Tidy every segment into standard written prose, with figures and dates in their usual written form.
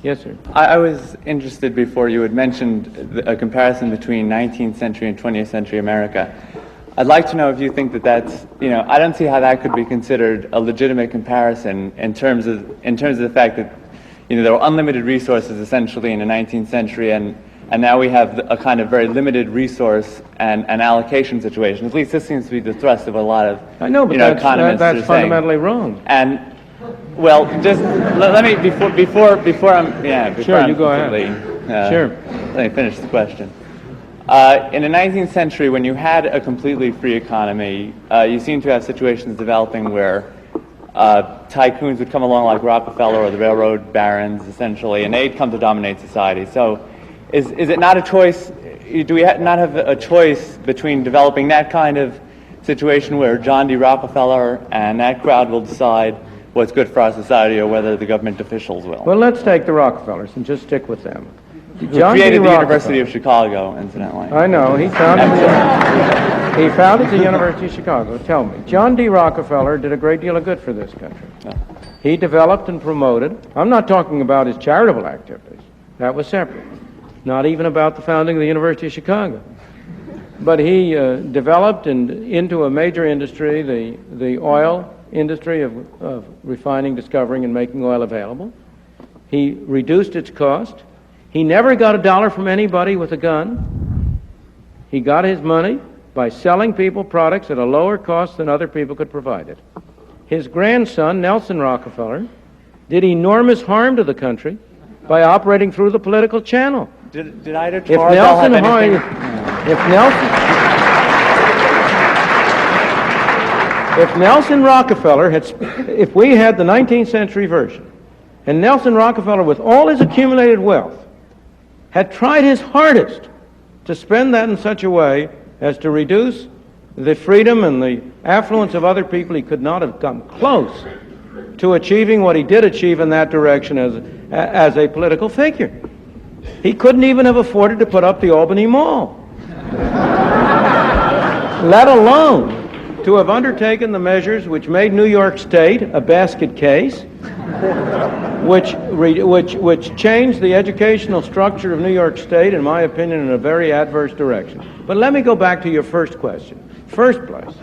Yes, sir. I was interested before you had mentioned a comparison between 19th century and 20th century America. I'd like to know if you think that that's, I don't see how that could be considered a legitimate comparison in terms of the fact that, there were unlimited resources essentially in the 19th century, and now we have a kind of very limited resource and allocation situation. At least this seems to be the thrust of a lot of economists. That's fundamentally wrong. And well, just let me before Sure, you go ahead. Sure. Let me finish the question. In the 19th century, when you had a completely free economy, you seem to have situations developing where tycoons would come along like Rockefeller or the railroad barons, essentially, and they'd come to dominate society. So is it not a choice? Do we not have a choice between developing that kind of situation where John D. Rockefeller and that crowd will decide what's good for our society, or whether the government officials will? Well, let's take the Rockefellers and just stick with them. Who created the University of Chicago, incidentally. I know. He founded the University of Chicago. Tell me, John D. Rockefeller did a great deal of good for this country. Yeah. He developed and promoted. I'm not talking about his charitable activities. That was separate. Not even about the founding of the University of Chicago. But he developed into a major industry, the oil industry of refining, discovering, and making oil available. He reduced its cost. He never got a dollar from anybody with a gun. He got his money by selling people products at a lower cost than other people could provide it. His grandson, Nelson Rockefeller, did enormous harm to the country by operating through the political channel. Did either Tarbell have anything? If Nelson Rockefeller if we had the 19th century version, and Nelson Rockefeller, with all his accumulated wealth, had tried his hardest to spend that in such a way as to reduce the freedom and the affluence of other people, he could not have come close to achieving what he did achieve in that direction as a political figure. He couldn't even have afforded to put up the Albany Mall, let alone to have undertaken the measures which made New York State a basket case, which changed the educational structure of New York State, in my opinion, in a very adverse direction. But let me go back to your first question. First place,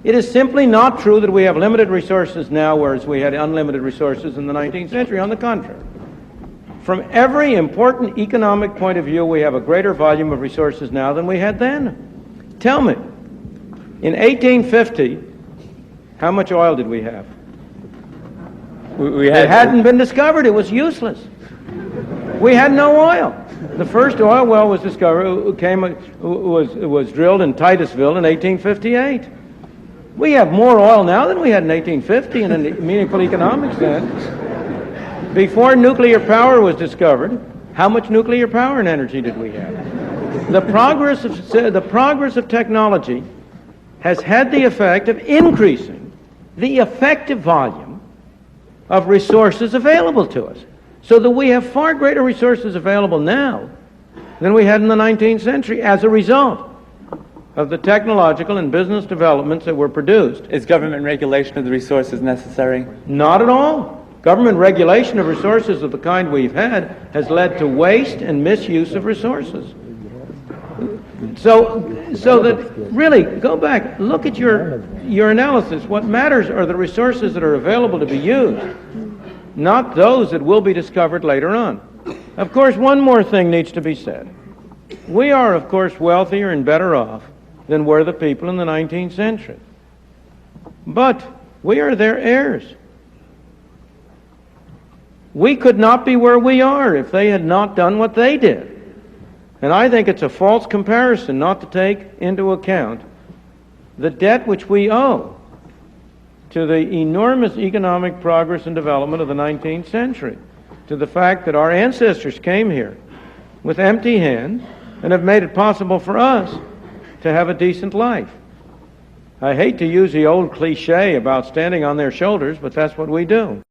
it is simply not true that we have limited resources now, whereas we had unlimited resources in the 19th century. On the contrary, from every important economic point of view, we have a greater volume of resources now than we had then. Tell me, in 1850, how much oil did we have? It hadn't been discovered. It was useless. We had no oil. The first oil well was discovered, was drilled in Titusville in 1858. We have more oil now than we had in 1850 in a meaningful economic sense. Before nuclear power was discovered, how much nuclear power and energy did we have? The progress of technology has had the effect of increasing the effective volume of resources available to us, so that we have far greater resources available now than we had in the 19th century as a result of the technological and business developments that were produced. Is government regulation of the resources necessary? Not at all. Government regulation of resources of the kind we've had has led to waste and misuse of resources. So that, really, go back, look at your analysis. What matters are the resources that are available to be used, not those that will be discovered later on. Of course, one more thing needs to be said. We are, of course, wealthier and better off than were the people in the 19th century. But we are their heirs. We could not be where we are if they had not done what they did. And I think it's a false comparison not to take into account the debt which we owe to the enormous economic progress and development of the 19th century, to the fact that our ancestors came here with empty hands and have made it possible for us to have a decent life. I hate to use the old cliche about standing on their shoulders, but that's what we do.